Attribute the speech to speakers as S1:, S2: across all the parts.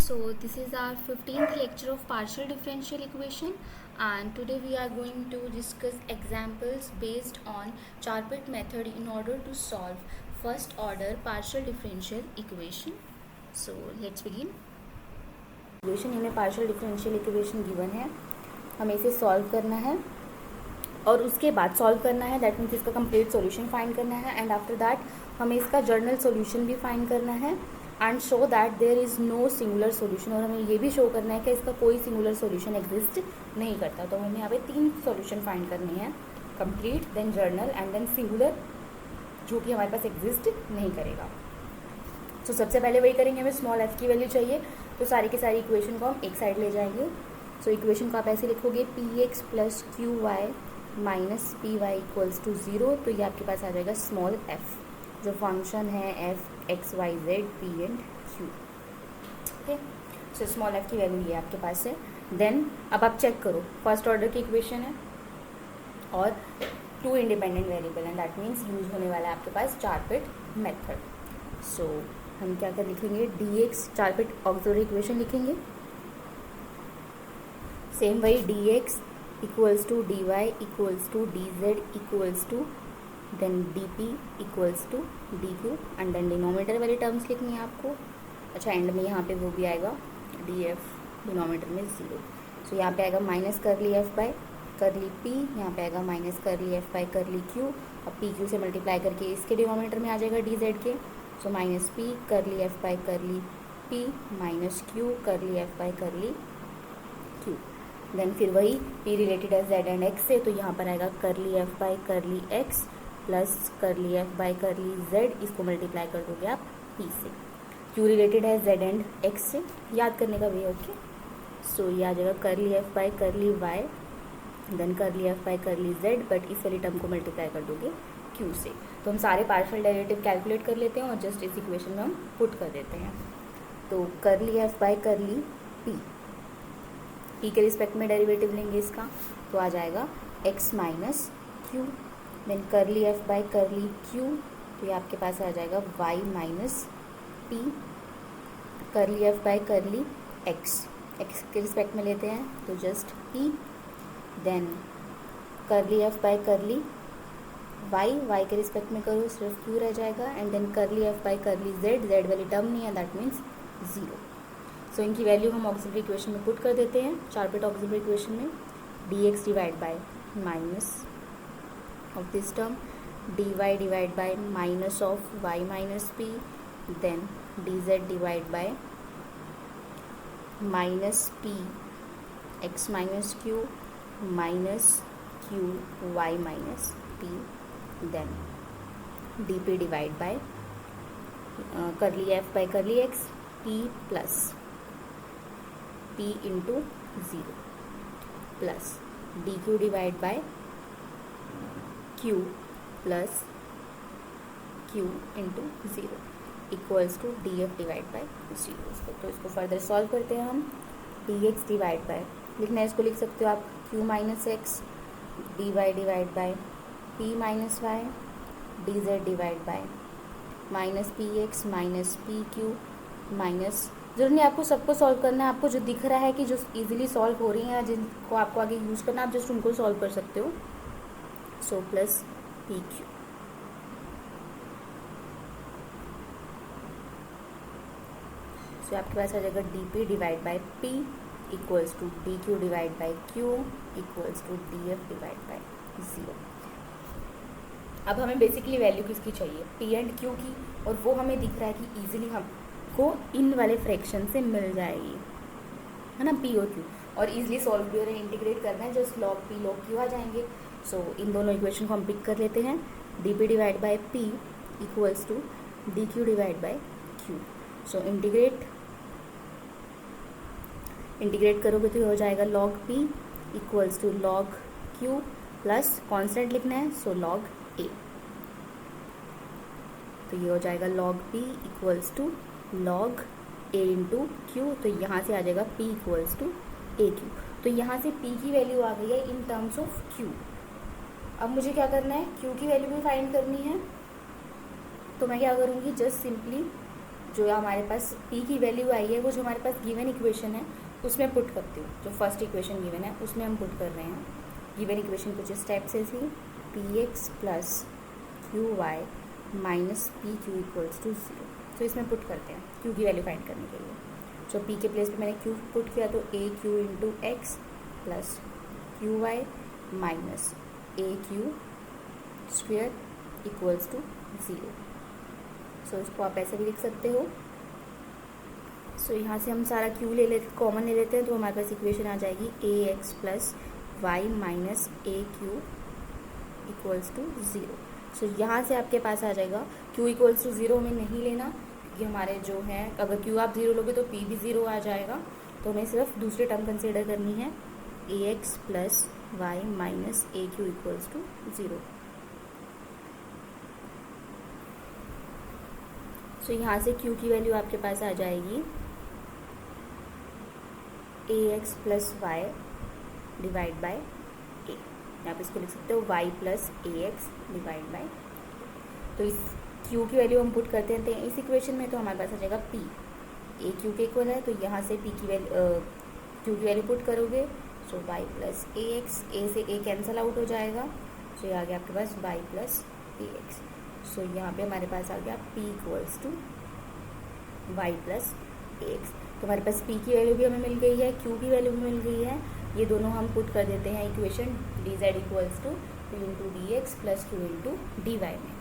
S1: So this is our 15th lecture of partial differential equation, and today we are going to discuss examples based on Charpit method in order to solve first order partial differential equation. So let's begin.
S2: Equation हमें partial differential equation given है, हमें इसे solve करना है और उसके बाद solve करना है, दैट मीन्स इसका कंप्लीट सॉल्यूशन फाइंड करना है एंड आफ्टर दैट हमें इसका जर्नल सॉल्यूशन भी फाइंड करना है and show that there is no singular solution, और हमें ये भी शो करना है कि इसका कोई सिंगुलर सॉल्यूशन एग्जिस्ट नहीं करता। तो हमें यहाँ पे 3 सॉल्यूशन फाइंड करने हैं, complete, then general and then singular, जो कि हमारे पास एग्जिस्ट नहीं करेगा। तो सबसे पहले वही करेंगे, हमें स्मॉल एफ की वैल्यू चाहिए, तो सारी की सारी इक्वेशन को हम एक साइड ले जाएंगे। सो इक्वेशन को आप ऐसे लिखोगे P X plus Q Y minus P Y equals to 0। तो ये आपके पास आ जाएगा स्मॉल एफ, जो फंक्शन है F X Y Z P and Q. Okay, so small F की वैल्यू ये आपके पास है। देन अब आप चेक करो, फर्स्ट ऑर्डर की इक्वेशन है और 2 independent variable and that means use होने वाला है आपके पास चारपिट मेथड। सो हम क्या कर लिखेंगे, D X Charpit auxiliary equation लिखेंगे, सेम वही D X equals to D Y equals to D Z equals to then D P equals to D Q and then denominator वाली टर्म्स लिखनी है आपको। अच्छा, एंड में यहाँ पे वो भी आएगा डी एफ, डिनोमिनेटर में 0। सो यहाँ पे आएगा minus curly F by curly P, यहाँ पे आएगा minus curly F by curly q, अब पी क्यू से मल्टीप्लाई करके इसके डिनोमिनेटर में आ जाएगा डी जेड के। So minus P curly F by curly p minus q curly F by curly q. Then फिर वही पी रिलेटेड है जेड एंड एक्स से, तो यहाँ पर आएगा curly F by curly x plus curly F by curly z, इसको multiply कर दोगे आप पी से। क्यू रिलेटेड है जेड एंड एक्स से, याद करने का वे। ओके, सो ये आ जाएगा curly F by curly y then curly F by curly z, but इस वाली टर्म को मल्टीप्लाई कर दोगे क्यू से। तो हम सारे पार्शियल डेरिवेटिव कैलकुलेट कर लेते हैं और जस्ट इस इक्वेशन में हम पुट कर देते हैं। तो curly F by curly P के रिस्पेक्ट में डेरिवेटिव लेंगे इसका, तो आ जाएगा X minus Q, then curly F by curly Q, तो ये आपके पास आ जाएगा Y minus P curly F by curly X, X के रिस्पेक्ट में लेते हैं तो just P, then curly F by curly Y, Y के रिस्पेक्ट में करो सिर्फ क्यू रह जाएगा, and then curly F by curly Z, Z वाली टर्म नहीं है दैट मीन्स 0। सो इनकी वैल्यू हम ऑक्सिलरी इक्वेशन में पुट कर देते हैं, चारपिट ऑक्सिलरी इक्वेशन में D x divide by minus of this term dy divided by minus of y minus p, then dz divided by minus p x minus q minus q y minus p, then dp divided by curly f by curly x p plus p into 0 plus dq divided by q plus q into 0 equals to D F divide by 0। तो इसको further solve करते हैं हम, D x divide by लिखना है, इसको लिख सकते हो आप q minus X D Y divide by P minus Y D Z divide by minus P X minus P Q minus, जरूरी नहीं आपको सबको सॉल्व करना है, आपको जो दिख रहा है कि जो इजीली सॉल्व हो रही हैं या जिनको आपको आगे यूज़ करना है आप जस्ट उनको सॉल्व कर सकते हो। So plus P Q, so आपके पास आ जाएगा D P divide by P equals to D Q divide by Q equals to D F divide by 0। अब हमें बेसिकली वैल्यू किसकी चाहिए, पी एंड क्यू की, और वो हमें दिख रहा है कि इजीली हमको इन वाले फ्रैक्शन से मिल जाएगी, है ना, पी और क्यू, और इजीली सॉल्व भी हो रहे हैं, इंटीग्रेट करना है, just log p log q आ जाएंगे। सो इन दोनों इक्वेशन को हम पिक कर लेते हैं, D P divide by P equals to D Q divide by Q. So integrate करोगे तो हो जाएगा log P equals to log Q plus constant लिखना है सो लॉग ए, तो ये हो जाएगा log P equals to log A into Q, तो यहाँ से आ जाएगा P equals to A Q. तो यहाँ से पी की वैल्यू आ गई है इन टर्म्स ऑफ क्यू। अब मुझे क्या करना है, क्यू की वैल्यू भी फाइंड करनी है, तो मैं क्या करूँगी, जस्ट सिंपली जो हमारे पास p की वैल्यू आई है वो जो हमारे पास गिवन इक्वेशन है उसमें पुट करती हूँ। जो फर्स्ट इक्वेशन गिवन है उसमें हम पुट कर रहे हैं। गिवन इक्वेशन कुछ इस टाइप से थी, px plus Q Y minus P Q equals to 0। तो इसमें पुट करते हैं q की वैल्यू फाइंड करने के लिए। जो p के प्लेस पे मैंने q पुट किया तो a q into x plus Q Y minus a q square equals to 0। So इसको आप ऐसे भी लिख सकते हो। सो यहाँ से हम सारा q ले लेते, कॉमन ले लेते हैं, तो हमारे पास इक्वेशन आ जाएगी a x plus y minus a q equals to 0। So यहाँ से आपके पास आ जाएगा q इक्वल्स टू 0 हमें नहीं लेना, क्योंकि हमारे जो है अगर q आप 0 लोगे तो p भी 0 आ जाएगा। तो हमें सिर्फ दूसरी टर्म कंसिडर करनी है, a x plus y minus a q equals to 0। So यहाँ से q की वैल्यू आपके पास आ जाएगी a x plus y divide by a. आप इसको लिख सकते हो y plus A x divide by. तो इस q की वैल्यू हम पुट करते हैं इस इक्वेशन में, तो हमारे पास आ जाएगा p ए क्यू के इक्वल है, तो यहाँ से p की वैल्यू q की वैल्यू पुट करोगे। सो y प्लस ए एक्स, ए से ए कैंसिल आउट हो जाएगा, सो ये आ गया आपके पास y प्लस ए एक्स। सो यहाँ पे हमारे पास आ गया p equals to y plus A x. तो हमारे पास p की वैल्यू भी हमें मिल गई है, q की वैल्यू भी मिल गई है। ये दोनों हम पुट कर देते हैं equation d Z equals to p into d x plus q into d y में।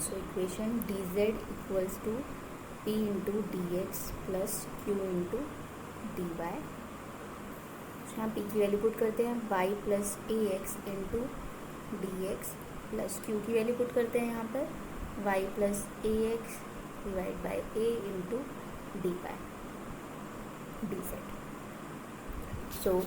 S2: So equation d Z equals to p into d x plus q into d y. यहाँ p की value put करते हैं y plus ए x into d x plus q की value put करते हैं यहाँ पर y plus A x divide by a into d y D z. So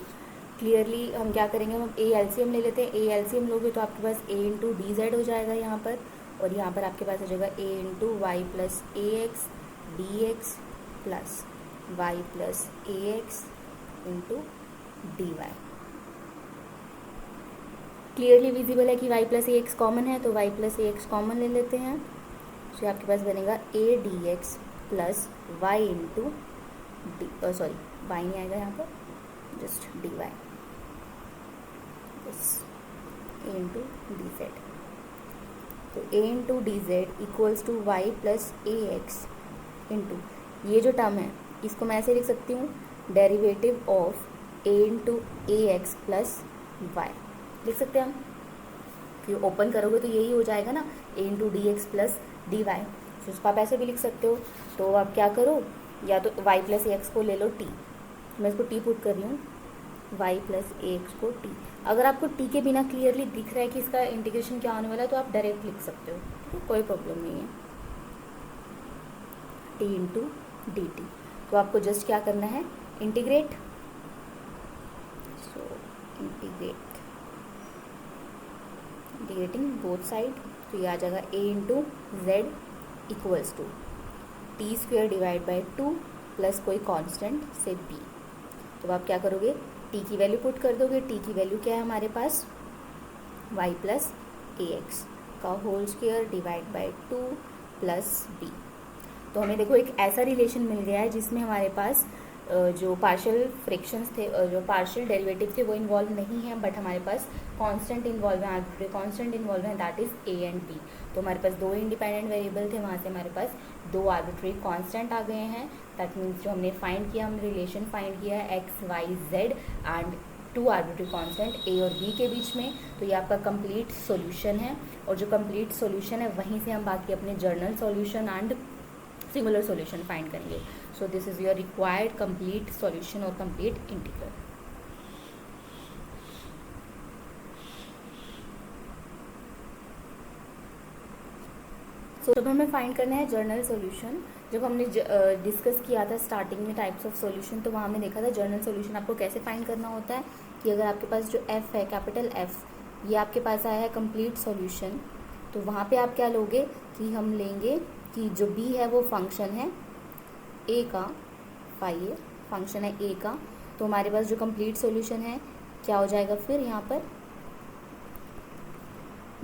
S2: clearly हम क्या करेंगे, हम ए एलसीएम ले लेते हैं। ए एलसीएम लोगे तो आपके पास ए इंटू डी जेड हो जाएगा यहाँ पर, और यहाँ पर आपके पास हो जाएगा a into y plus A x d x plus y plus A x into d y. Clearly visible है कि y प्लस ए एक्स कॉमन है, तो y प्लस ए एक्स कॉमन ले लेते हैं। तो आपके पास बनेगा a d x plus y into d, sorry y नहीं आएगा यहाँ पर, just d y a into d z. तो a into d Z equals to Y plus A x into, ये जो टर्म है इसको मैं ऐसे लिख सकती हूँ, derivative of A into A x plus Y लिख सकते हैं हम, क्योंकि ओपन करोगे तो यही हो जाएगा ना, a into d x plus d y. तो उसको आप ऐसे भी लिख सकते हो। तो आप क्या करो, या तो वाई प्लस ए एक्स को ले लो टी, मैं इसको टी पुट कर रही हूँ, वाई प्लस ए एक्स को टी। अगर आपको टी के बिना क्लियरली दिख रहा है कि इसका इंटीग्रेशन क्या होने वाला है तो आप डायरेक्ट लिख सकते हो, ठीक है, कोई प्रॉब्लम नहीं है। टी इंटू डी टी, तो आपको जस्ट क्या करना है, integrate. So integrating both side, तो ये आ जाएगा a into z equals to t square divide by 2 plus कोई कांस्टेंट से बी। तो आप क्या करोगे, टी की वैल्यू पुट कर दोगे। टी की वैल्यू क्या है हमारे पास, वाई प्लस ए एक्स का whole square divide by 2 plus B. तो हमें देखो एक ऐसा रिलेशन मिल गया है जिसमें हमारे पास जो पार्शियल फ्रैक्शंस थे, जो पार्शियल डेरिवेटिव थे वो इन्वॉल्व नहीं है, बट हमारे पास कांस्टेंट इन्वॉल्व है, आर्बिट्रेरी कांस्टेंट इन्वॉल्व है, that is A and B. तो हमारे पास 2 इंडिपेंडेंट वेरिएबल थे, वहाँ से हमारे पास 2 आर्बिट्रेरी कांस्टेंट आ गए हैं। दैट मीन्स जो हमने फाइंड किया, हमने रिलेशन फाइंड किया है x Y z and 2 arbitrary constant a और बी के बीच में। तो ये आपका कंप्लीट सॉल्यूशन है, और जो कंप्लीट सॉल्यूशन है वहीं से हम बाकी अपने general solution and similar solution find करेंगे। So this is your required complete solution और कंप्लीट इंटीग्रल। सो जब हमें फाइंड करना है जर्नल सॉल्यूशन, जब हमने डिस्कस किया था स्टार्टिंग में टाइप्स ऑफ सॉल्यूशन, तो वहाँ हमने देखा था जर्नल सॉल्यूशन आपको कैसे फाइंड करना होता है कि अगर आपके पास जो एफ है, कैपिटल एफ, ये आपके पास आया है कंप्लीट सॉल्यूशन, तो वहाँ पे आप क्या लोगे कि हम लेंगे कि जो बी है वो फंक्शन है ए का, फाई फंक्शन है ए का। तो हमारे पास जो कंप्लीट सॉल्यूशन है क्या हो जाएगा, फिर यहाँ पर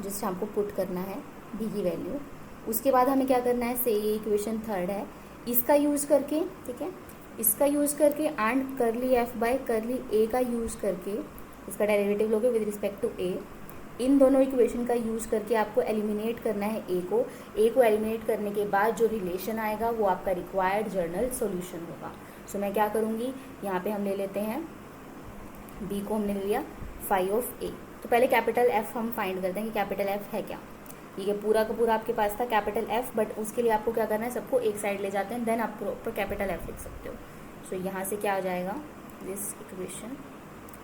S2: जस्ट हमको पुट करना है बी की वैल्यू, उसके बाद हमें क्या करना है, से ये इक्वेशन थर्ड है, इसका यूज़ करके, ठीक है, इसका यूज़ करके एंड करली एफ बाय करली ए का यूज़ करके, इसका डेरिवेटिव लोगे विद रिस्पेक्ट टू ए, इन दोनों इक्वेशन का यूज़ करके आपको एलिमिनेट करना है ए को एलिमिनेट करने के बाद जो रिलेशन आएगा वो आपका रिक्वायर्ड जर्नल सॉल्यूशन होगा। सो मैं क्या करूँगी, यहाँ पे हम ले लेते हैं बी को, हमने ले लिया फाई ऑफ ए। तो पहले कैपिटल एफ हम फाइंड करते हैं कि कैपिटल एफ है क्या। ये पूरा का पूरा आपके पास था कैपिटल एफ, बट उसके लिए आपको क्या करना है, सबको एक साइड ले जाते हैं, देन आप प्रॉपर कैपिटल एफ लिख सकते हो। सो यहाँ से क्या आ जाएगा, दिस इक्वेशन,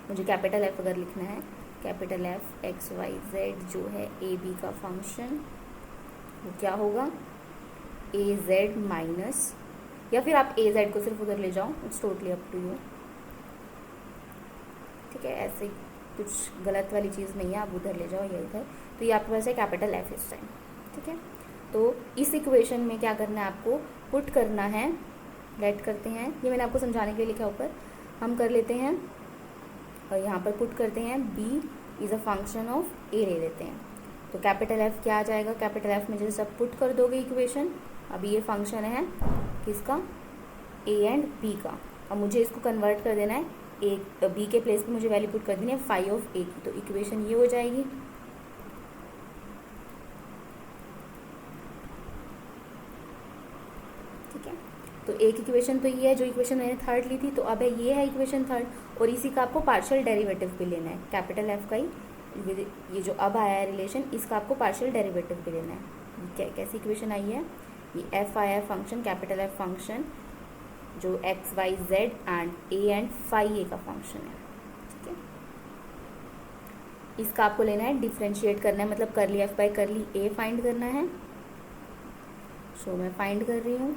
S2: मुझे कैपिटल एफ अगर लिखना है, capital F X Y Z जो है ए बी का फंक्शन, वो क्या होगा, ए जेड माइनस, या फिर आप ए जेड को सिर्फ उधर ले जाओ, it's totally up to you, ठीक है, ऐसे कुछ गलत वाली चीज़ नहीं है, आप उधर ले जाओ या इधर। तो ये आपके पास है कैपिटल एफ इस टाइम, ठीक है। तो इस इक्वेशन में क्या करना है, आपको पुट करना है, लेट करते हैं, ये मैंने आपको समझाने के लिए लिखा ऊपर, हम कर लेते हैं और यहाँ पर पुट करते हैं b is a function of a ले लेते हैं। तो कैपिटल एफ क्या आ जाएगा, कैपिटल एफ में जैसे सब पुट कर दोगे इक्वेशन, अभी ये फंक्शन है किसका, ए एंड बी का, अब मुझे इसको कन्वर्ट कर देना है, ए बी के प्लेस पे मुझे वैल्यू पुट कर देनी है फाई ऑफ ए की। तो इक्वेशन ये हो जाएगी, ठीक है। तो एक इक्वेशन तो ये है जो इक्वेशन मैंने थर्ड ली थी, तो अब है ये है इक्वेशन थर्ड, और इसी का आपको पार्शियल डेरिवेटिव भी लेना है, कैपिटल एफ का ही ये जो अब आया है रिलेशन, इसका आपको पार्शियल डेरिवेटिव भी लेना है। कैसी इक्वेशन आई है, ये एफ आया है फंक्शन, कैपिटल एफ फंक्शन जो x Y z and a and phi a का फंक्शन है, ठीक है। इसका आपको लेना है, डिफ्रेंशिएट करना है, मतलब करली एफ बाय करली ए फाइंड करना है। सो मैं फाइंड कर रही हूँ,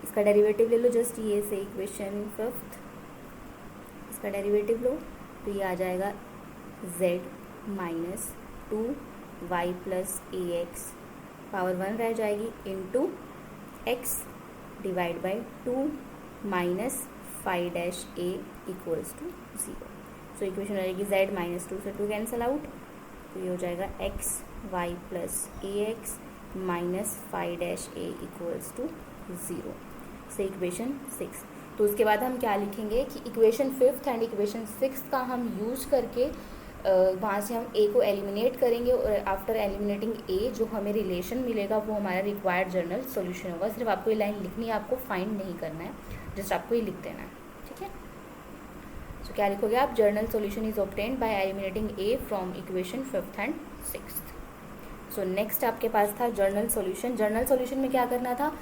S2: इसका डेरिवेटिव ले लो, जस्ट ये से इक्वेशन फिफ्थ, इसका डेरिवेटिव लो, तो ये आ जाएगा z माइनस 2y प्लस ए एक्स पावर 1 रह जाएगी into x divide by 2 minus phi dash a equals to 0। So equation हो जाएगी z माइनस 2 से 2 कैंसल आउट, तो ये हो जाएगा x y plus A x minus phi dash a equals to 0 से इक्वेशन 6। तो उसके बाद हम क्या लिखेंगे कि equation fifth and equation six का हम यूज़ करके वहाँ से हम ए को एलिमिनेट करेंगे, और आफ्टर एलिमिनेटिंग ए जो हमें रिलेशन मिलेगा वो हमारा रिक्वायर्ड जर्नल सॉल्यूशन होगा। सिर्फ आपको ये लाइन लिखनी है, आपको फाइंड नहीं करना है, जस्ट आपको ये लिख देना है, ठीक है। सो क्या लिखोगे आप, journal solution is obtained by eliminating A from equation fifth and sixth. So next आपके पास था जर्नल सॉल्यूशन। जर्नल सॉल्यूशन में क्या करना था,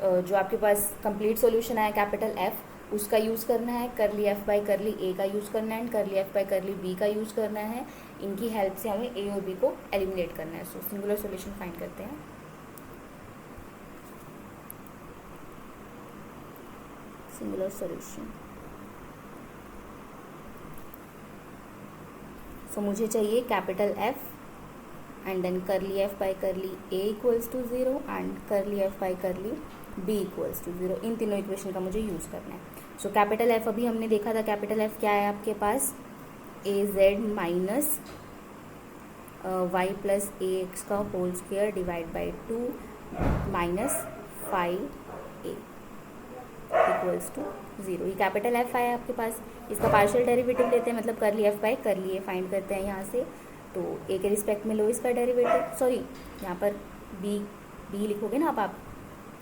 S2: जो आपके पास कंप्लीट सॉल्यूशन आया कैपिटल एफ, उसका यूज़ करना है, करली एफ बाई करली ए का यूज़ करना है, curly f by curly B का यूज़ करना है। इनकी हेल्प से हमें ए और बी को एलिमिनेट करना है। सो सिंगुलर सॉल्यूशन फाइंड करते हैं। सिंगुलर सॉल्यूशन, सो मुझे चाहिए capital F and then curly f by curly a equals to 0 and curly f by curly b equals to 0। इन तीनों इक्वेशन का मुझे यूज़ करना है। सो कैपिटल एफ अभी हमने देखा था, कैपिटल एफ क्या है आपके पास, a z minus y plus A x का whole square divide by 2 minus five a equals to 0। ये कैपिटल एफ आया आपके पास, इसका पार्शियल डेरिवेटिव लेते हैं, मतलब करली f by curly A find करते हैं यहाँ से। तो ए के रिस्पेक्ट में लो इसका डेरिवेटिव, सॉरी यहाँ पर बी लिखोगे ना आप,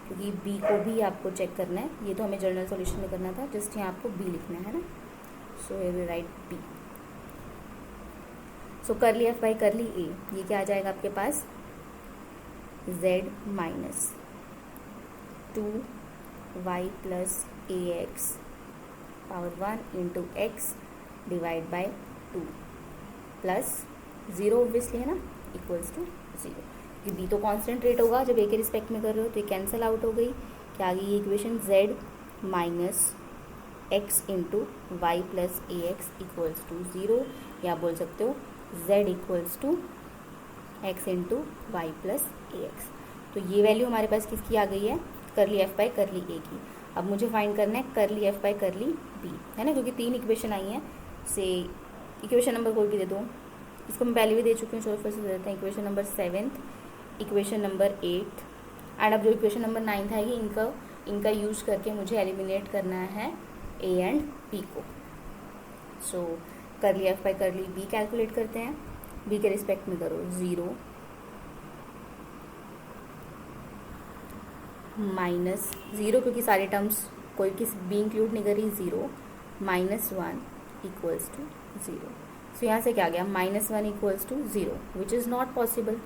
S2: क्योंकि बी को भी आपको चेक करना है, ये तो हमें जर्नल सॉल्यूशन में करना था, जस्ट यहाँ आपको बी लिखना है ना। So we will write b. So curly f by curly ए, ये क्या आ जाएगा आपके पास, z minus 2y plus A x power 1 into x divide by 2 plus 0 obviously है ना, इक्वल्स टू 0। कि बी तो कांस्टेंट रेट होगा जब ए के रिस्पेक्ट में कर रहे हो, तो ये कैंसिल आउट हो गई। क्या आ गई ये equation, z minus x into y plus A x equals to 0, या बोल सकते हो z equals to x into y plus A x. तो ये वैल्यू हमारे पास किसकी आ गई है, करली एफ बाई करली ए की। अब मुझे फाइंड करना है curly f by curly B, है ना, क्योंकि 3 इक्वेशन आई हैं। से इक्वेशन नंबर कोई भी दे दो, इसको मैं पहले भी दे चुकी हूँ, चलो फिर से दे देते हैं। Equation number 7, equation number 8 and अब जो इक्वेशन नंबर 9 आएगी इनका यूज करके मुझे एलिमिनेट करना है ए एंड बी को। So curly f by curly b calculate करते हैं। बी के रिस्पेक्ट में करो 0 माइनस 0 क्योंकि सारे टर्म्स कोई किस बी इंक्लूड नहीं करी, 0 -1 इक्वल्स टू 0। सो यहाँ से क्या गया -1 equals to 0 which is not possible,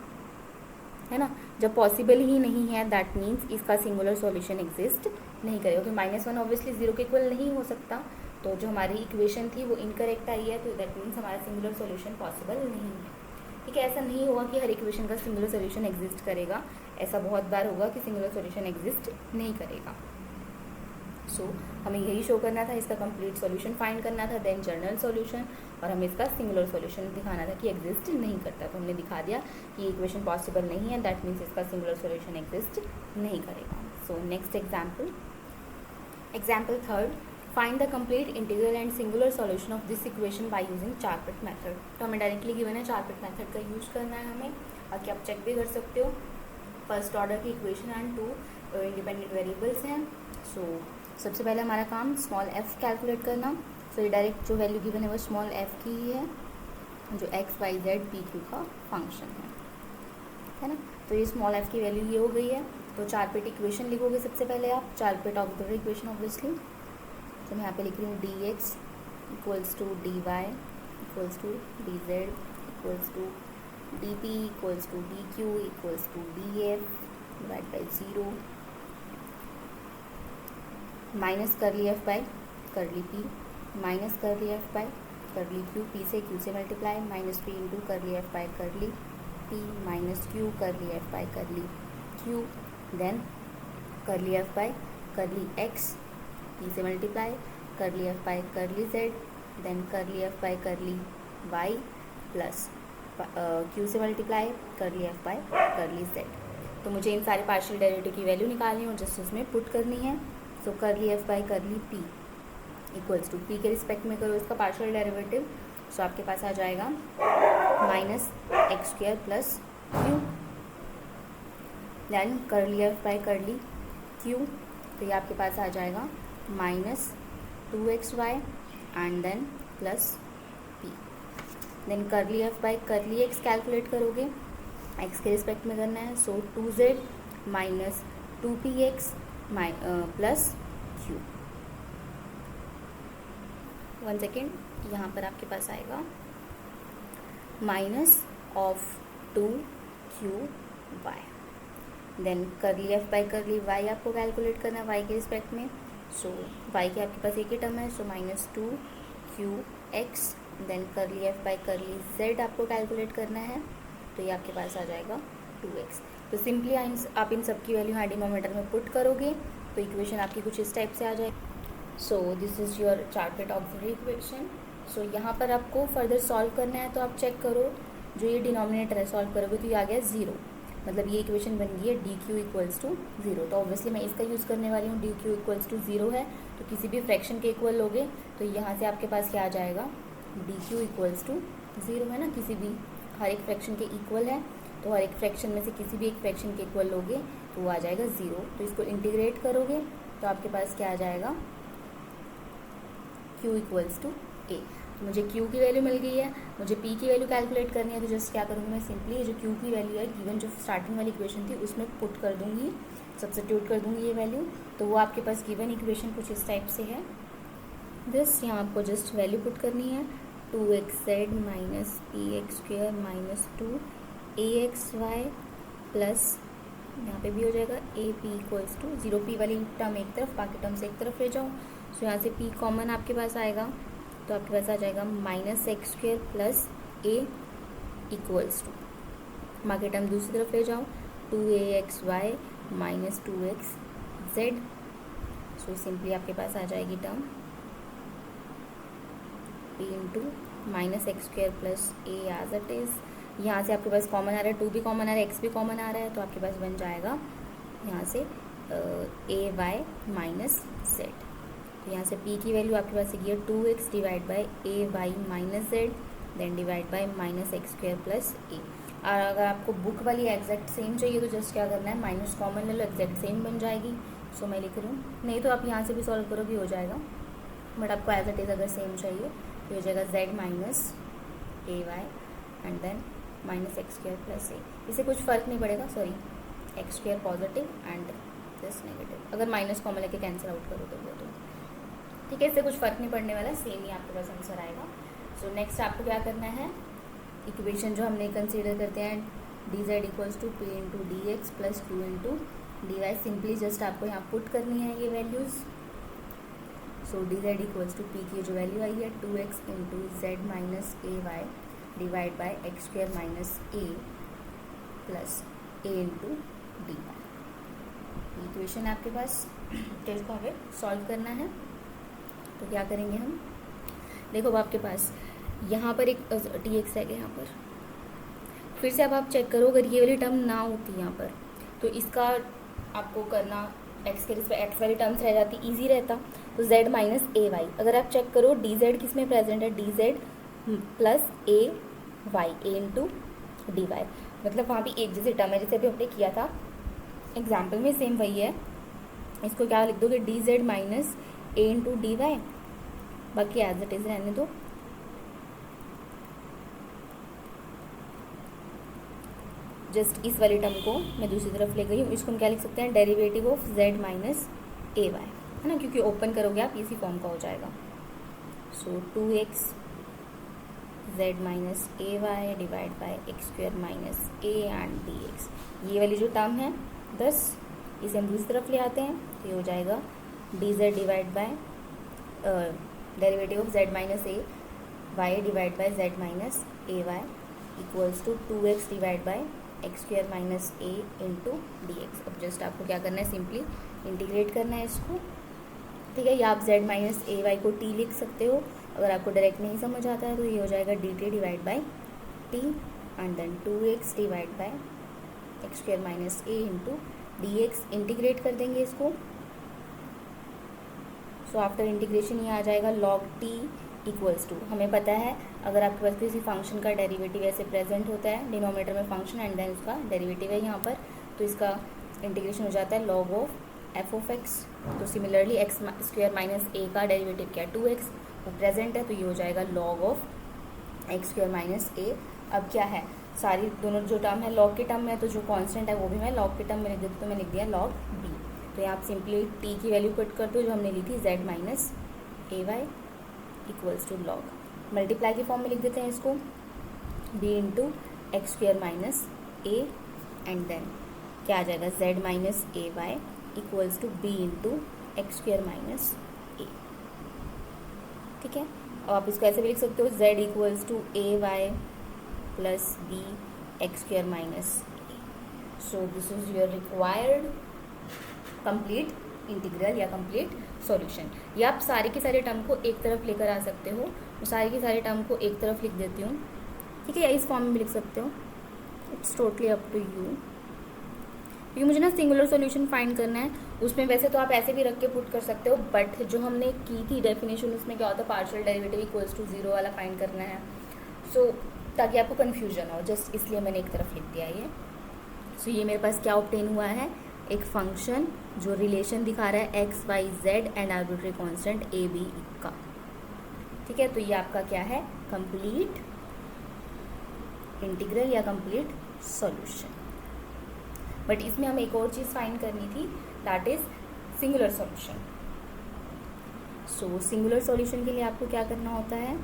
S2: है ना। जब पॉसिबल ही नहीं है दैट मीन्स इसका सिंगुलर सॉल्यूशन एग्जिस्ट नहीं करेगा, क्योंकि -1 ऑब्वियसली 0 के इक्वल नहीं हो सकता। तो जो हमारी इक्वेशन थी वो इनकरेक्ट आई है, तो दैट मीन्स हमारा सिंगुलर सॉल्यूशन पॉसिबल नहीं है। ठीक है, ऐसा नहीं होगा कि हर इक्वेशन का सिंगुलर सॉल्यूशन एग्जिस्ट करेगा, ऐसा बहुत बार होगा कि सिंगुलर सॉल्यूशन एग्जिस्ट नहीं करेगा। सो हमें यही शो करना था, इसका कंप्लीट सॉल्यूशन फाइंड करना था, देन जनरल सॉल्यूशन, और हमें इसका सिंगुलर सॉल्यूशन दिखाना था कि एग्जिस्ट नहीं करता। तो हमने दिखा दिया कि इक्वेशन पॉसिबल नहीं है, दैट मीन्स इसका सिंगुलर सॉल्यूशन एग्जिस्ट नहीं करेगा। So next example 3rd, find the complete integral and singular solution of this equation by using Charpit method. तो हमें डायरेक्टली गिवन है चारपिट मेथड का यूज करना है हमें, बाकी आप चेक भी कर सकते हो। फर्स्ट ऑर्डर की इक्वेशन एंड 2 इंडिपेंडेंट वेरिएबल्स हैं। सो सबसे पहले हमारा काम स्मॉल f कैलकुलेट करना। सो ये डायरेक्ट जो वैल्यू गिवन है वो स्मॉल f की ही है, जो x y z p q का फंक्शन है ना। तो ये स्मॉल f की वैल्यू ये हो गई है। तो चारपिट इक्वेशन लिखोगे सबसे पहले आप, चारपिट ऑक्सिलरी इक्वेशन ऑब्वियसली। तो मैं यहाँ पे लिख रही हूँ dx equals to dy equals to dz equals to dp equals to dq equals to df divide by 0 minus curly f by curly p minus curly f by curly q, p से q से multiply, minus p into curly f by curly p minus q curly f by curly q, then curly f by curly x, p से multiply, curly f by curly z, then curly f by curly y plus q से multiply curly f by curly z. तो मुझे इन सारे partial derivative की value निकालनी है और just उसमें पुट करनी है। So curly f by curly p equals to, p के रिस्पेक्ट में करो इसका पार्शियल डेरिवेटिव। सो आपके पास आ जाएगा -x² plus q, then curly f by curly Q, तो ये आपके पास आ जाएगा -2xy and then plus p. Then curly f by curly x calculate करोगे, एक्स के रिस्पेक्ट में करना है। So 2z minus 2px plus q. 1 second, यहाँ पर आपके पास आएगा minus of 2qy, then curly f by curly y आपको कैलकुलेट करना है वाई के रिस्पेक्ट में। सो वाई के आपके पास एक ही टर्म है, सो -2qx, then curly f by curly Z आपको कैलकुलेट करना है, तो ये आपके पास आ जाएगा 2x। तो सिंपली आप इन सब की वैल्यू यहाँ डिनोमिनेटर में पुट करोगे तो इक्वेशन आपकी कुछ इस टाइप से आ जाएगी। So this is your Charpit auxiliary equation. So यहाँ पर आपको फर्दर सॉल्व करना है, तो आप चेक करो जो ये डिनोमिनेटर है सॉल्व करोगे तो ये आ गया 0, मतलब ये इक्वेशन बन गई है dq इक्वल्स टू 0। तो ऑब्वियसली मैं इसका यूज़ करने वाली हूँ, dq इक्वल्स टू 0 है तो किसी भी फ्रैक्शन के इक्वल लोगे तो यहाँ से आपके पास क्या आ जाएगा dq इक्वल्स टू 0, है ना। किसी भी हर एक फ्रैक्शन के इक्वल है, तो हर एक फ्रैक्शन में से किसी भी एक फ्रैक्शन के इक्वल लोगे तो वो आ जाएगा 0। तो इसको इंटीग्रेट करोगे तो आपके पास क्या आ जाएगा q इक्वल्स टू a। तो मुझे q की वैल्यू मिल गई है, मुझे p की वैल्यू कैलकुलेट करनी है, तो जस्ट क्या करूँगी मैं सिंपली जो q की वैल्यू है गिवन जो स्टार्टिंग वाली इक्वेशन थी उसमें पुट कर दूँगी, सब्स्टिट्यूट कर दूँगी ये वैल्यू। तो वो आपके पास गिवन इक्वेशन कुछ इस टाइप से है। दिस यहाँ आपको जस्ट वैल्यू पुट करनी है 2xz minus px² minus 2axy plus यहाँ पे भी हो जाएगा AP इक्वल्स टू 0, p वाली टर्म एक तरफ बाकी टर्म्स एक तरफ ले जाओ। सो यहाँ से p कॉमन आपके पास आएगा तो आपके पास आ जाएगा -x² plus a equals to, बाकी टर्म दूसरी तरफ ले जाओ 2axy minus 2xz। So simply आपके पास आ जाएगी term p into -x² plus a as it is. यहाँ से आपके पास कॉमन आ रहा है, 2 भी कॉमन आ रहा है, x भी कॉमन आ रहा है, तो आपके पास बन जाएगा यहाँ से ay माइनस z। तो यहाँ से p की वैल्यू आपके पास है 2x divide by ay minus z, then divide by -x² plus a। और अगर आपको बुक वाली एग्जैक्ट सेम चाहिए तो जस्ट क्या करना है, माइनस कॉमन ले लो, एग्जैक्ट सेम बन जाएगी। सो मैं लिख रही हूँ, नहीं तो आप यहाँ से भी सॉल्व करो भी हो जाएगा, बट आपको एज इट इज़ अगर सेम चाहिए तो हो जाएगा z minus a y and then minus x square plus a. इससे कुछ फ़र्क नहीं पड़ेगा, sorry x square positive and this negative, अगर माइनस कॉमन लेके कैंसिल आउट करो तो वो तो ठीक है, इससे कुछ फ़र्क नहीं पड़ने वाला, सेम ही आपके पास आंसर आएगा। सो नेक्स्ट आपको क्या करना है, इक्वेशन जो हमने कंसीडर करते हैं d Z equals to p into d x plus q into d y, simply just आपको यहाँ पुट करनी है ये values. So d Z equals to p की जो वैल्यू आई है 2x into z minus a y divide by x square minus a plus a into d y. Equation आपके पास, तो इसको हमें सॉल्व करना है। तो क्या करेंगे हम, देखो अब आपके पास यहाँ पर एक टी एक्स है यहाँ पर, फिर से अब आप चेक करो अगर ये वाली टर्म ना होती यहाँ पर तो इसका आपको करना एक्स के रिस्पेक्ट एक्स वाली टर्म्स रह जाती, इजी रहता। तो जेड माइनस ए वाई, अगर आप चेक करो डी जेड किस में प्रेजेंट है, d z plus A Y a into d Y, मतलब वहाँ भी एक जैसी टर्म है जैसे अभी हमने किया था एग्जाम्पल में, सेम वही है। इसको क्या लिख दोगे, D Z minus a into d Y, बाकी एज इट इज रहने दो। जस्ट इस वाली टर्म को मैं दूसरी तरफ ले गई हूँ, इसको हम क्या लिख सकते हैं, derivative of z minus a y, है ना, क्योंकि ओपन करोगे आप इसी फॉर्म का हो जाएगा। So 2x z minus a y divide by x square minus a and d x, ये वाली जो टर्म है 10, इसे हम दूसरी तरफ ले आते हैं तो ये हो जाएगा d Z divide by derivative of z minus a y divide by z minus a y equals to 2x divide by x square minus a into d x. अब जस्ट आपको क्या करना है, सिंपली इंटीग्रेट करना है इसको, ठीक है। या आप जेड माइनस ए वाई को टी लिख सकते हो, अगर आपको डायरेक्ट नहीं समझ आता है तो ये हो जाएगा d t divide by t and then 2x divide by x square minus a into d x. Integrate कर देंगे इसको, सो आफ्टर इंटीग्रेशन ये आ जाएगा लॉग टी इक्वल्स टू, हमें पता है अगर आपके पास किसी फंक्शन का डेरिवेटिव ऐसे प्रेजेंट होता है डिनोमिनेटर में फंक्शन एंड देन उसका डेरिवेटिव है यहाँ पर, तो इसका इंटीग्रेशन हो जाता है log of F of x. तो सिमिलरली एक्स स्क्वायर माइनस ए का डेरिवेटिव क्या है 2x, वो प्रेजेंट है तो ये हो जाएगा log of x square minus a. अब क्या है, सारी दोनों जो टर्म है लॉग के टर्म में, तो जो कांस्टेंट है वो भी मैं लॉग के टर्म में लिख देती, तो मैं लिख दिया लॉग बी। तो यहाँ आप सिंपली टी की वैल्यू पुट कर दो जो हमने ली थी z minus a y equals to log, multiply के फॉर्म में लिख देते हैं इसको, b into x square minus a and then क्या आ जाएगा z minus a y equals to b into x square minus a, ठीक है। और आप इसको ऐसे भी लिख सकते हो z equals to a y plus b x square minus a. So this is your required complete integral या कंप्लीट सॉल्यूशन। या आप सारे के सारे टर्म को एक तरफ लेकर आ सकते हो, मैं सारे के सारे टर्म को एक तरफ लिख देती हूँ, ठीक है, या इस फॉर्म में भी लिख सकते हो, it's totally up to you. क्योंकि मुझे ना सिंगुलर सॉल्यूशन फाइंड करना है, उसमें वैसे तो आप ऐसे भी रख के पुट कर सकते हो, बट जो हमने की थी डेफिनेशन उसमें क्या होता है partial derivative equals to zero वाला फाइंड करना है, सो ताकि आपको कन्फ्यूजन हो, जस्ट इसलिए मैंने एक तरफ लिख दिया ये। सो ये मेरे पास क्या ऑब्टेन हुआ है, एक फंक्शन जो रिलेशन दिखा रहा है x Y z and arbitrary constant a b का, ठीक है। तो ये आपका क्या है, कंप्लीट इंटीग्रल या कंप्लीट सॉल्यूशन। बट इसमें हमें एक और चीज़ फाइंड करनी थी, that is singular solution. So singular solution के लिए आपको क्या करना होता है,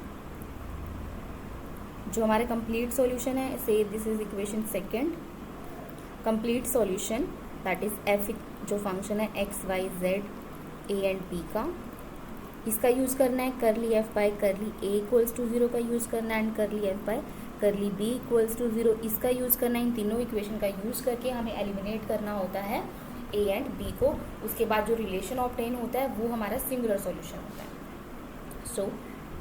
S2: जो हमारा कंप्लीट सॉल्यूशन है, say this is equation second, complete solution that is f जो फंक्शन है x Y z a and b का, इसका यूज़ करना है curly f by curly a equals to zero का यूज़ करना है, and curly f by curly b equals to zero इसका यूज़ करना है। इन तीनों इक्वेशन का यूज़ करके हमें एलिमिनेट करना होता है ए एंड बी को, उसके बाद जो रिलेशन ऑब्टेन होता है वो हमारा सिंगुलर सॉल्यूशन होता है। सो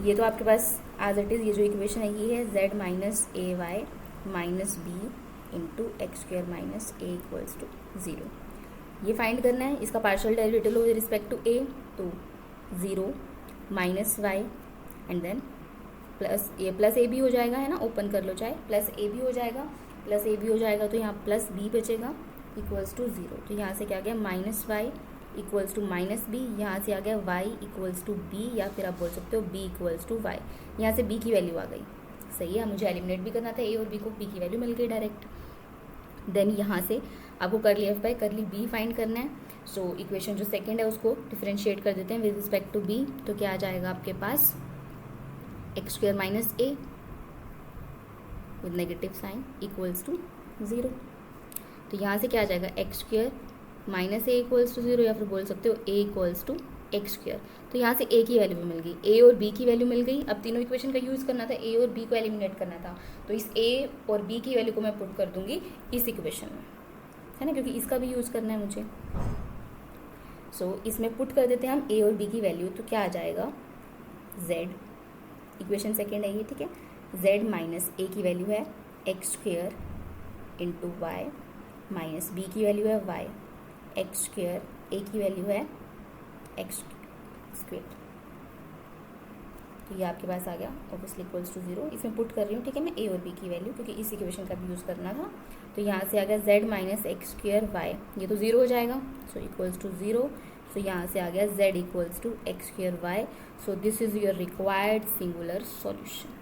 S2: ये तो आपके पास एज इट इज़ ये जो इक्वेशन है ये है z minus a y minus b into x square minus a equals to zero, ये फाइंड करना है। इसका partial derivative with respect to a, तो zero minus y and then plus a भी हो जाएगा, है ना, ओपन कर लो चाहे, प्लस ए भी हो जाएगा प्लस ए बी हो जाएगा तो यहाँ प्लस बी बचेगा इक्वल्स टू 0। तो यहाँ से क्या आ गया minus y equals to minus b, यहाँ से आ गया y इक्वल्स टू बी, या फिर आप बोल सकते हो b इक्वल्स टू वाई। यहाँ से b की वैल्यू आ गई, सही है। मुझे एलिमिनेट भी करना था a और b को, b की वैल्यू मिल गई डायरेक्ट। देन यहाँ से आपको करली f बाई करली b फाइंड करना है। सो इक्वेशन जो सेकेंड है उसको डिफ्रेंशिएट कर देते हैं विद रिस्पेक्ट टू b। तो क्या आ जाएगा आपके पास x square minus a with negative sign equals to 0। तो यहाँ से क्या आ जाएगा x square minus a equals to 0, या फिर बोल सकते हो a equals to x square. तो यहाँ से ए की वैल्यू भी मिल गई, ए और बी की वैल्यू मिल गई। अब तीनों इक्वेशन का यूज़ करना था, ए और बी को एलिमिनेट करना था, तो इस ए और बी की वैल्यू को मैं पुट कर दूंगी इस इक्वेशन में, है ना, क्योंकि इसका भी यूज़ करना है मुझे। सो इसमें पुट कर देते हैं हम ए और बी की वैल्यू। तो क्या आ जाएगा z, इक्वेशन सेकेंड है ये, ठीक है। z माइनस ए की वैल्यू है x square into y, minus b की वैल्यू है y, एक्स स्क्वेयर, ए की वैल्यू है एक्स स्क्वेयर। तो ये आपके पास आ गया ऑब्वियसली इक्वल्स टू 0। इसमें पुट कर रही हूँ, ठीक है, मैं ए और बी की वैल्यू, क्योंकि इस इक्वेशन का भी यूज़ करना था। तो यहाँ से आ गया z minus x square y, ये तो 0 हो जाएगा, सो इक्वल्स टू 0। सो यहाँ से आ गया z equals to x square y. So this is your required singular solution.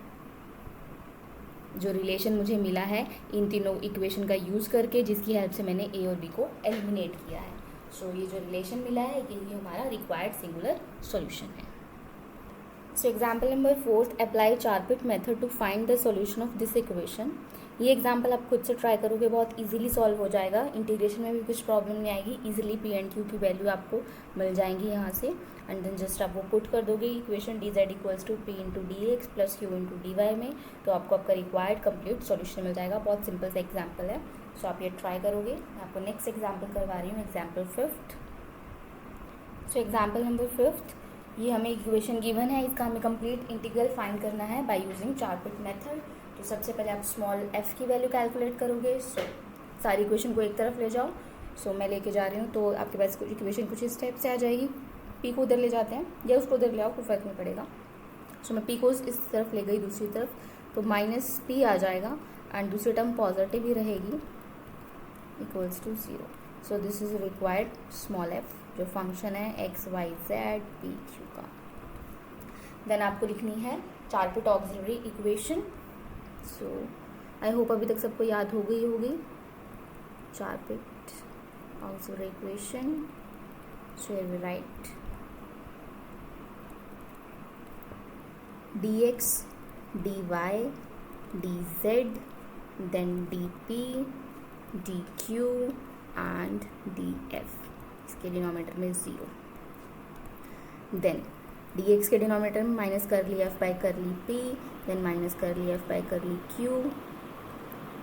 S2: जो रिलेशन मुझे मिला है इन तीनों इक्वेशन का यूज़ करके, जिसकी हेल्प से मैंने ए और बी को एलिमिनेट किया है। सो ये जो रिलेशन मिला है ये हमारा रिक्वायर्ड सिंगुलर सॉल्यूशन है। So example number 4, apply Charpit method to find the solution of this equation. ये एग्जाम्पल आप खुद से ट्राई करोगे, बहुत इजीली सॉल्व हो जाएगा। इंटीग्रेशन में भी कुछ प्रॉब्लम नहीं आएगी, इजीली पी एंड क्यू की वैल्यू आपको मिल जाएंगी यहाँ से। एंड देन जस्ट आप वो पुट कर दोगे equation d Z equals to p into d x plus q into d y में, तो आपको आपका रिक्वायर्ड कंप्लीट सॉल्यूशन मिल जाएगा। बहुत सिंपल सा एग्जाम्पल है, सो आप ये ट्राई करोगे। मैं आपको नेक्स्ट एग्जाम्पल करवा रही हूँ, एग्जाम्पल 5। सो एग्जाम्पल नंबर 5, ये हमें इक्वेशन गिवन है, इसका हमें कंप्लीट इंटीग्रल फाइंड करना है बाय यूजिंग चारपिट मेथड। तो सबसे पहले आप स्मॉल f की वैल्यू कैलकुलेट करोगे। सो सारी इक्वेशन को एक तरफ ले जाओ। सो मैं लेके जा रही हूँ, तो आपके पास इक्वेशन कुछ इस टाइप से आ जाएगी। p को उधर ले जाते हैं या उसको उधर ले आओ, कोई फर्क नहीं पड़ेगा। सो मैं p को इस तरफ ले गई दूसरी तरफ, तो माइनस p आ जाएगा एंड दूसरी टर्म पॉजिटिव ही रहेगी equals to 0। So this is required small f, जो फंक्शन है x Y Z p q का। देन आपको लिखनी है Charpit auxiliary equation. So I hope अभी तक सबको याद हो गई होगी Charpit auxiliary equation. So we write d x D y D z then D p d Q and d f, इसके डिनोमिनेटर में 0। देन डी एक्स के डिनोमिनेटर में माइनस कर ली एफ बाई कर ली पी, देन माइनस कर ली F by कर ली Q,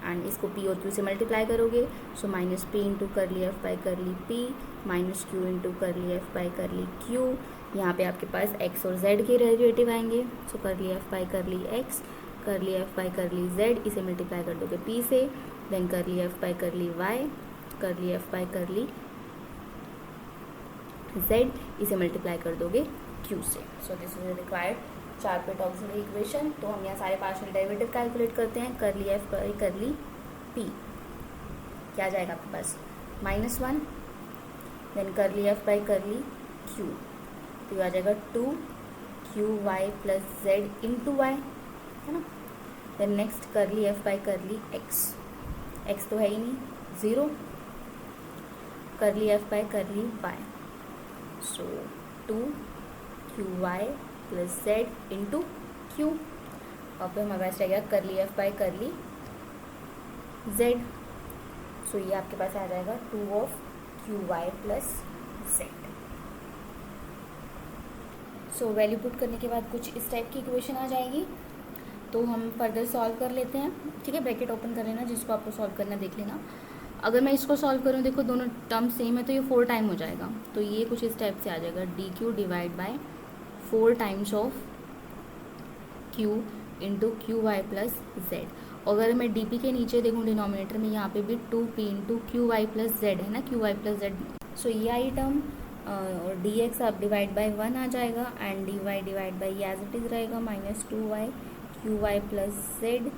S2: and इसको P और क्यू से मल्टीप्लाई करोगे। सो माइनस पी इंटू कर ली एफ बाई कर ली पी, माइनस क्यू इंटू कर ली एफ बाई कर ली क्यू। यहाँ पे आपके पास एक्स और जेड के डेरिवेटिव आएंगे। सो कर ली एफ बाई कर ली एक्स, कर ली एफ बाई कर ली जेड, इसे मल्टीप्लाई कर दोगे पी से। देन कर ली एफ बाई कर ली वाई, कर ली एफ बाई कर ली z, इसे मल्टीप्लाई कर दोगे q से। So this is required Charpit auxiliary equation. तो हम यहाँ सारे पार्शियल डेरिवेटिव कैलकुलेट करते हैं। कर ली f बाई कर ली p, क्या जाएगा आपके पास -1, देन कर ली f बाई कर ली q, तो ये आ जाएगा 2qy plus z into Y, है ना। देन नेक्स्ट कर ली f बाई कर ली x तो है ही नहीं 0, कर ली f बाई कर ली y। सो 2qy plus z into Q, और फिर हमारे पास रहेगा कर ली f बाई कर ली z। सो ये आपके पास आ जाएगा 2 of qy plus z। So value put करने के बाद कुछ इस टाइप की इक्वेशन आ जाएगी। तो हम फर्दर सॉल्व कर लेते हैं, ठीक है। ब्रैकेट ओपन कर लेना, जिसको आपको सॉल्व करना देख लेना। अगर मैं इसको सॉल्व करूँ, देखो दोनों टर्म सेम है, तो ये 4 टाइम हो जाएगा। तो ये कुछ इस टाइप से आ जाएगा d Q divide by 4 times of q into q y plus z. अगर मैं डी पी के नीचे देखूँ डिनोमिनेटर में, यहाँ पे भी 2p into q y plus z है ना, q y plus z. So ये आई टर्म और डी एक्स आप डिवाइड बाई 1 आ जाएगा, and d Y divide by as it is रहेगा -2y q y plus z,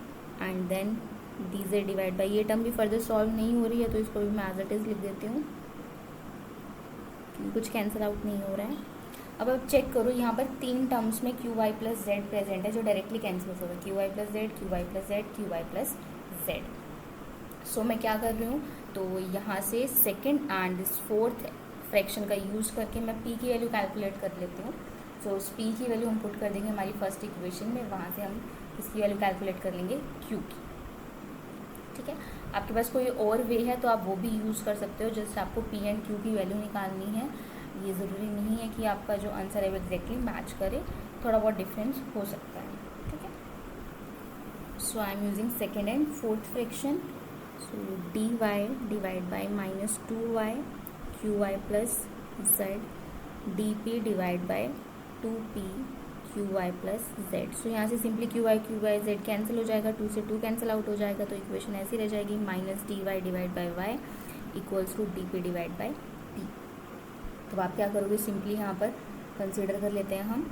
S2: and then d Z divide by, ये टर्म भी फर्दर सॉल्व नहीं हो रही है तो इसको भी मैं एज इट इज़ लिख देती हूँ, कुछ कैंसिल आउट नहीं हो रहा है। अब चेक करो, यहाँ पर 3 टर्म्स में q y plus z present है जो डायरेक्टली कैंसिल होगा, q y plus z, q y plus z, q y plus z. So मैं क्या कर रही हूँ, तो यहाँ से सेकेंड एंड फोर्थ फ्रैक्शन का यूज़ करके मैं पी की वैल्यू कैलकुलेट कर लेती हूँ। सो उस पी की वैल्यू हम पुट कर देंगे हमारी फर्स्ट इक्वेशन में, वहाँ से हम इसकी वैल्यू कैलकुलेट कर लेंगे क्यू की। ठीक है, आपके पास कोई और वे है तो आप वो भी यूज़ कर सकते हो, जैसे आपको पी एंड क्यू की वैल्यू निकालनी है। ये ज़रूरी नहीं है कि आपका जो आंसर है वो एग्जैक्टली मैच करे, थोड़ा बहुत डिफरेंस हो सकता है। ठीक है, so I am using second and fourth fraction. So d Y divide by minus 2y q y plus z, d P divide by 2p q y plus z. So यहाँ से simply q y z cancel हो जाएगा, 2 से 2 cancel out हो जाएगा, तो equation ऐसी रह जाएगी minus d Y divide by y equals to d P divide by p. तो आप क्या करोगे, सिंपली यहाँ पर कंसिडर कर लेते हैं हम,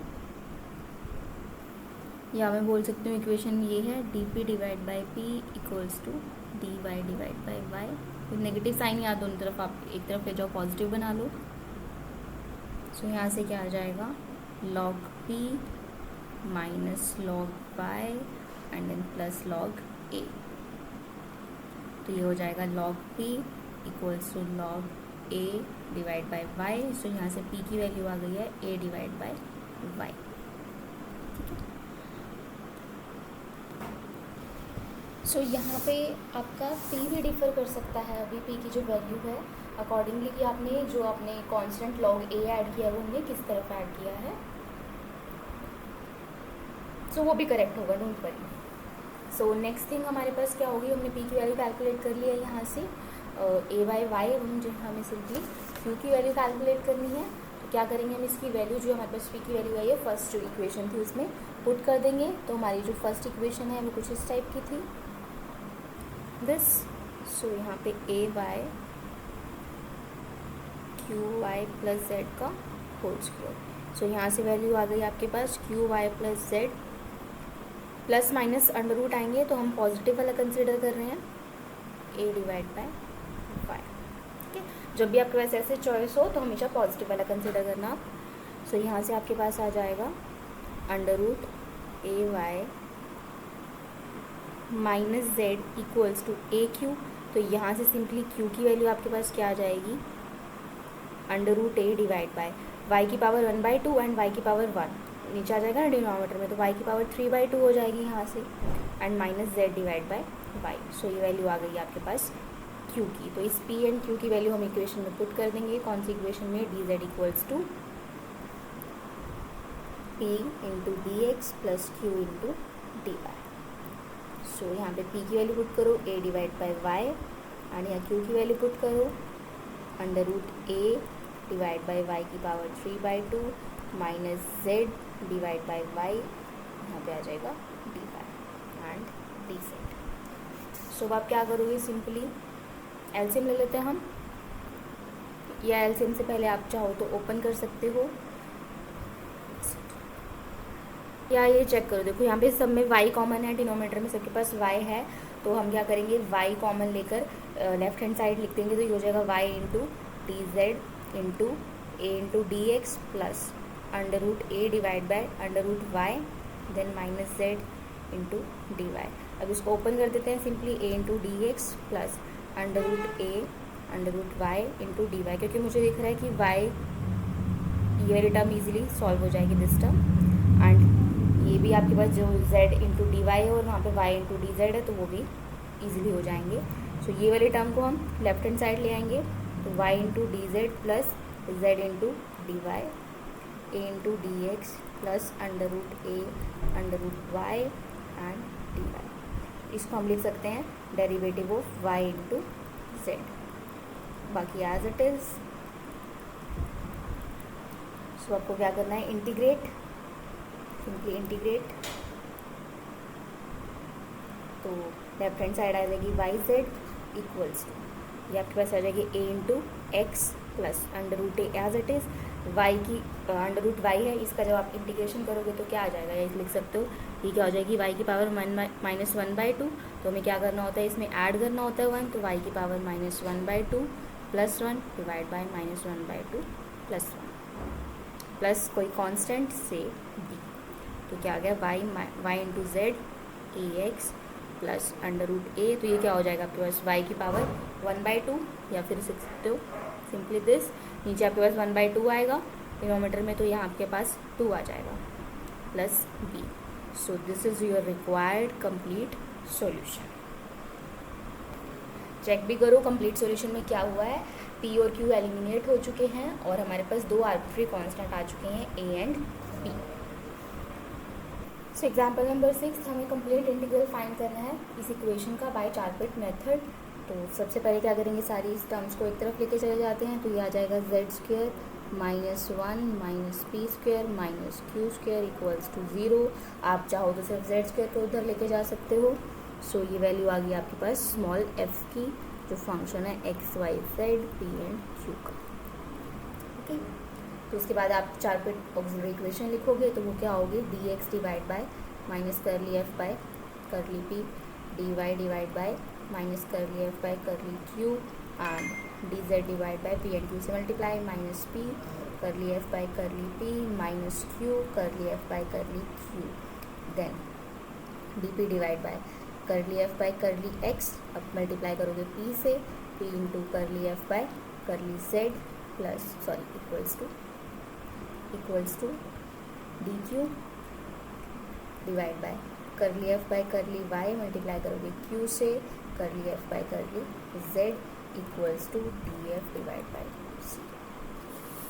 S2: या मैं बोल सकती हूँ इक्वेशन ये है d P divide by P equals to D Y divide by y. Negative sign या दोनों तरफ आप एक तरफ ले जाओ, पॉजिटिव बना लो। सो यहाँ से क्या आ जाएगा, log p minus log y and then plus log ए। तो ये हो जाएगा log P equals to log a divide by y. So यहाँ से पी की वैल्यू आ गई है ए डिवाइड बाई वाई। ठीक है, सो यहाँ पे आपका पी भी डिफर कर सकता है, अभी पी की जो वैल्यू है अकॉर्डिंगली कि आपने जो आपने कांस्टेंट लॉग ए ऐड किया है वो हमने किस तरफ ऐड किया है, सो वो भी करेक्ट होगा, don't worry. So next thing हमारे पास क्या होगी, हमने पी की वैल्यू कैलकुलेट कर लिया है यहाँ से ए बाई वाई, हमें सिंपली क्यू की वैल्यू कैलकुलेट करनी है। तो क्या करेंगे, हम इसकी वैल्यू जो हमारे पास पी की वैल्यू आई है फर्स्ट जो इक्वेशन थी उसमें पुट कर देंगे। तो हमारी जो फर्स्ट इक्वेशन है वो कुछ इस टाइप की थी, दिस। सो यहाँ पे a y q y plus z का होल स्क्वायर। सो यहाँ से वैल्यू आ गई आपके पास q y plus z, plus minus under root आएंगे तो हम पॉजिटिव वाला कंसिडर कर रहे हैं, ए डिवाइड बाय वाई। ठीक है, जब भी आपके पास ऐसे चॉइस हो तो हमेशा पॉजिटिव वाला कंसिडर करना आप। सो यहाँ से आपके पास आ जाएगा under root a y minus z equals to A Q. तो यहाँ से सिंपली क्यू की वैल्यू आपके पास क्या आ जाएगी, under root a divide by y की पावर 1/2 एंड वाई की पावर 1 नीचे आ जाएगा ना डिनोमीनेटर में, तो वाई की पावर 3/2 हो जाएगी यहाँ से, and minus z divide by y. So ये वैल्यू आ गई आपके पास क्यू की। तो इस पी एंड क्यू की वैल्यू हम इक्वेशन में पुट कर देंगे, कौन सी इक्वेशन में, d Z equals to p into d x plus q into d y. So यहाँ पे पी की वैल्यू पुट करो a divide by y, and यहाँ क्यू की वैल्यू पुट करो under root a divide by y की power 3/2 minus z divide by y, यहाँ पे आ जाएगा D Y and d z. So अब आप क्या करोगे, सिंपली एलसीएम ले लेते हैं हम, या एलसीएम से पहले आप चाहो तो ओपन कर सकते हो, या ये चेक करो। देखो यहाँ पे सब में y कॉमन है, डिनोमीनेटर में सबके पास y है, तो हम क्या करेंगे y कॉमन लेकर लेफ्ट हैंड साइड लिख देंगे, तो ये हो जाएगा y into d z into a into d x plus under root a divide by under root y then minus z into d y. अब इसको ओपन कर देते हैं, simply a into d x plus under root a under root y into d y, क्योंकि मुझे दिख रहा है कि y ये वाली टर्म ईजिली सॉल्व हो जाएगी दिस टर्म, एंड ये भी आपके पास जो z इंटू डी वाई है और वहाँ पे y इंटू डी जेड है तो वो भी ईजिली हो जाएंगे। सो ये वाले टर्म को हम लेफ्ट हैंड साइड ले आएंगे, तो y into d z plus z into d y, a into d x plus under root a under root y and d y. इसको हम लिख सकते हैं derivative of y into z, बाकी as it is. So आपको क्या करना है, इंटीग्रेट, सिंपली इंटीग्रेट, तो लेफ्ट हैंड साइड आ जाएगी वाई जेड इक्वल्स टू, ये आपके पास आ जाएगी a into x plus under root a as it is y की अंडर रूट वाई है, इसका जब आप इंटीग्रेशन करोगे तो क्या आ जाएगा, ये लिख सकते हो, ये क्या हो जाएगी वाई की पावर -1/2। तो हमें क्या करना होता है, इसमें ऐड करना होता है 1, तो वाई की पावर -1/2 + 1 डिवाइड बाय -1/2 + 1 प्लस कोई कांस्टेंट से b। तो क्या आ गया y into z ax plus under root a। तो ये क्या हो जाएगा आपके पास y की पावर 1/2, या फिर लिख सकते हो सिंपली दिस, नीचे आपके पास 1/2 आएगा डिनोमीटर में, तो यहाँ आपके पास 2 आ जाएगा plus b। So this is your required complete solution. Check भी करो कंप्लीट सॉल्यूशन में क्या हुआ है, p और q एलिमिनेट हो चुके हैं और हमारे पास 2 आर्बिट्री कांस्टेंट आ चुके हैं a and b। So example number 6, हमें कंप्लीट इंटीग्रल फाइंड करना है इस इक्वेशन का बाय चारपिट मेथड। तो सबसे पहले क्या करेंगे, सारी इस टर्म्स को एक तरफ लेके चले जाते हैं, तो ये आ जाएगा z² -1 - p² -q² = 0। आप चाहो तो सिर्फ z² को उधर लेके जा सकते हो। सो ये वैल्यू आ गई आपके पास स्मॉल f की, जो फंक्शन है x, y, z, p and q का। ओके, तो उसके बाद आप चारपिट ऑक्सिलरी इक्वेशन लिखोगे, तो वो क्या होगी, dx divide by -f by p dy divide by -f by q and dz divide by p and q से multiply -p f by p -q f by q, then dp divide by f by x। अब multiply करोगे p से, p इंटू f by z plus equals to dq divide by f by y, multiply करोगे q से, f by z equals to df divide bye c।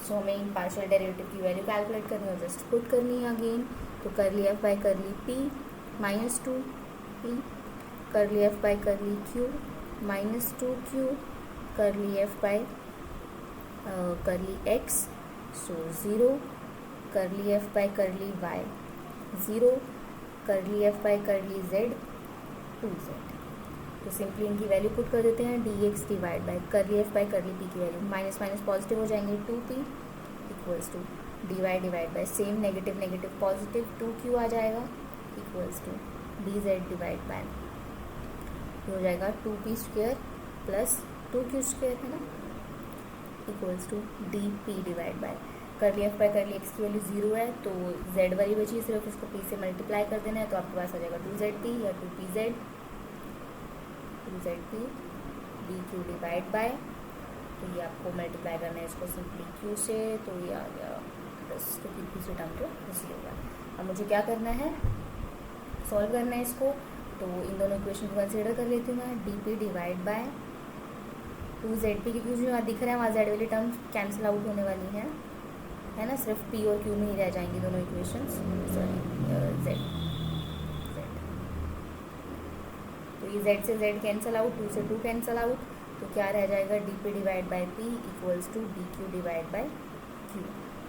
S2: So हमें partial derivative की value calculate करनी है, just put करनी है again. तो f by p -2p, f by q -2q, f by x, so 0, f by y 0, f by z 2z। तो simply इनकी value put कर देते हैं, dx divide by f by p की value minus minus positive हो जाएंगे 2p equals to dy divide by same negative positive 2q आ जाएगा equals to dz divide by हो जाएगा 2p² प्लस 2q² है ना, equals to dp divide by f by x की वैल्यू 0 है, तो z वाली बची है, सिर्फ इसको p से मल्टीप्लाई कर देना है, तो आपके पास आ जाएगा 2zp या 2pz dq डिवाइड बाय, तो ये आपको मल्टीप्लाई करना है इसको सिंपली q से, तो ये आ गया बस, क्योंकि दूसरे टर्म तो 0 होगा। अब मुझे क्या करना है, सॉल्व करना है इसको, तो इन दोनों इक्वेशन को कंसिडर कर लेती हूँ मैं, dp डिवाइड बाय 2zp, क्योंकि जो यहाँ दिख रहा है वहाँ z वाली टर्म कैंसिल आउट होने वाली है ना, सिर्फ p और q में ही रह जाएंगी दोनों इक्वेशंस, z। तो ये z से z कैंसिल आउट, 2 से 2 कैंसिल आउट, तो क्या रह जाएगा, dp divide by p equals to dq divide by q।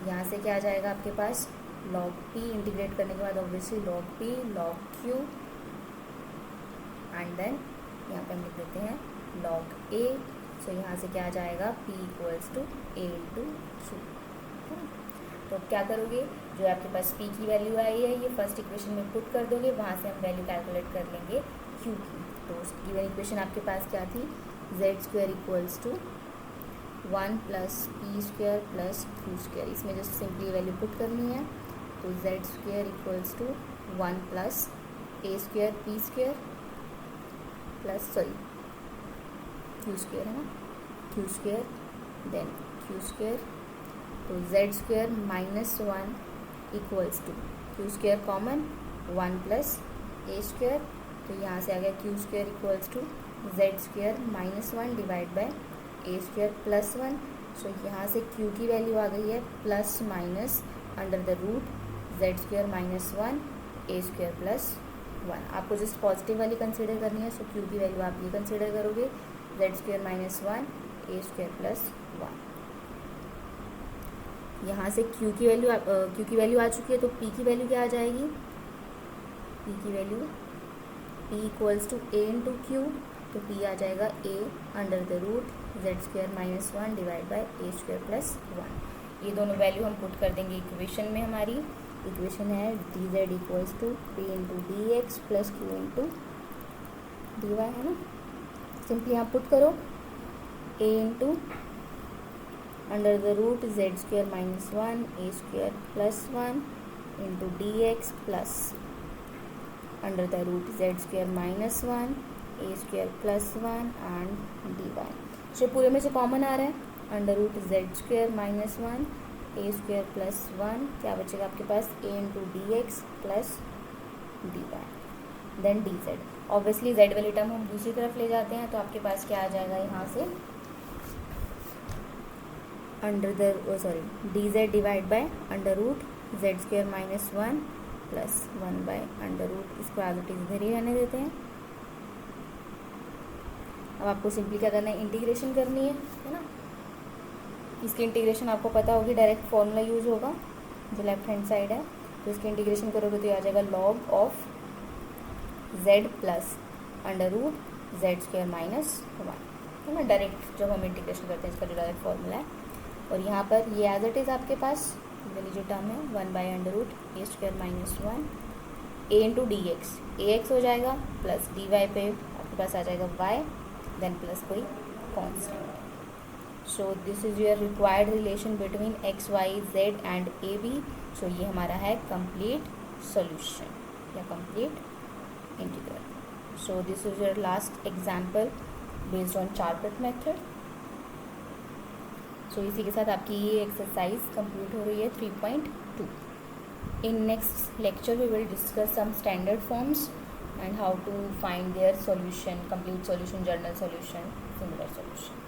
S2: यहाँ से क्या आ जाएगा आपके पास, log p, इंटीग्रेट करने के बाद obviously log p log q, and then यहाँ पे हम लिख देते हैं log a। सो यहाँ से क्या आ जाएगा, p equals to a into q। तो अब क्या करोगे, जो आपके पास p की वैल्यू आई है ये फर्स्ट इक्वेशन में पुट कर दोगे, वहाँ से हम वैल्यू कैलकुलेट कर लेंगे q की। तो गिवन इक्वेशन आपके पास क्या थी, z² equals to 1 plus p² plus q², इसमें जस्ट सिंपली वैल्यू पुट करनी है, तो z² equals to 1 plus a² p² plus q² है ना, q², देन q², तो z² -1 equals to q² common 1 plus a², तो यहाँ से आ गया q² equals to z² -1 divide by a² plus 1। So यहाँ से q की वैल्यू आ गई है plus minus under the root z² -1 a² plus 1। आपको जस्ट पॉजिटिव वाली कंसिडर करनी है, सो q की वैल्यू आप ये कंसिडर करोगे z² -1 a² प्लस 1। यहाँ से q की वैल्यू आ चुकी है, तो p की वैल्यू क्या आ जाएगी, p की value p equals to a into q, तो p आ जाएगा a under the root z² -1 divide by a² plus 1। ये दोनों वैल्यू हम पुट कर देंगे इक्वेशन में। हमारी इक्वेशन है d Z equals to p into d x plus q into d y, है ना। सिंपली यहाँ पुट करो a into under the root z square minus one a square plus one into d x plus under the root z square minus one a square plus one and d y. जो पूरे में से common आ रहा है, under root z square minus one a square plus one, क्या बचेगा आपके पास a into d x plus d y, then d z. Obviously z वाली टर्म हम दूसरी तरफ ले जाते हैं तो आपके पास क्या आ जाएगा यहाँ से, d Z divide by under root z square minus one plus one by under root, इसको एज इट इज इधर ही रहने देते हैं। अब आपको सिंपली क्या करना है, इंटीग्रेशन करनी है ना। इसकी इंटीग्रेशन आपको पता होगी, डायरेक्ट फॉर्मूला यूज होगा जो लेफ्ट हैंड साइड है, तो इसकी इंटीग्रेशन करोगे तो ये आ जाएगा log of z plus under root z square minus one, है ना। डायरेक्ट जब हम इंटीग्रेशन करते हैं इसका जो डायरेक्ट फॉर्मूला है। और यहाँ पर ये एज इट इज़ आपके पास वाली जो टर्म है one by under root a square minus one a into d x, a x हो जाएगा प्लस डी वाई पे आपके पास आ जाएगा वाई, देन प्लस कोई constant. So this is your required relation between x Y z and a b. So ये हमारा है कंप्लीट सॉल्यूशन या complete integral. So this is your last example based on Charpit method. So इसी के साथ आपकी ये एक्सरसाइज कंप्लीट हो रही है 3.2। In next lecture we will discuss some standard forms and how to find their solution, complete solution, journal solution, similar solution.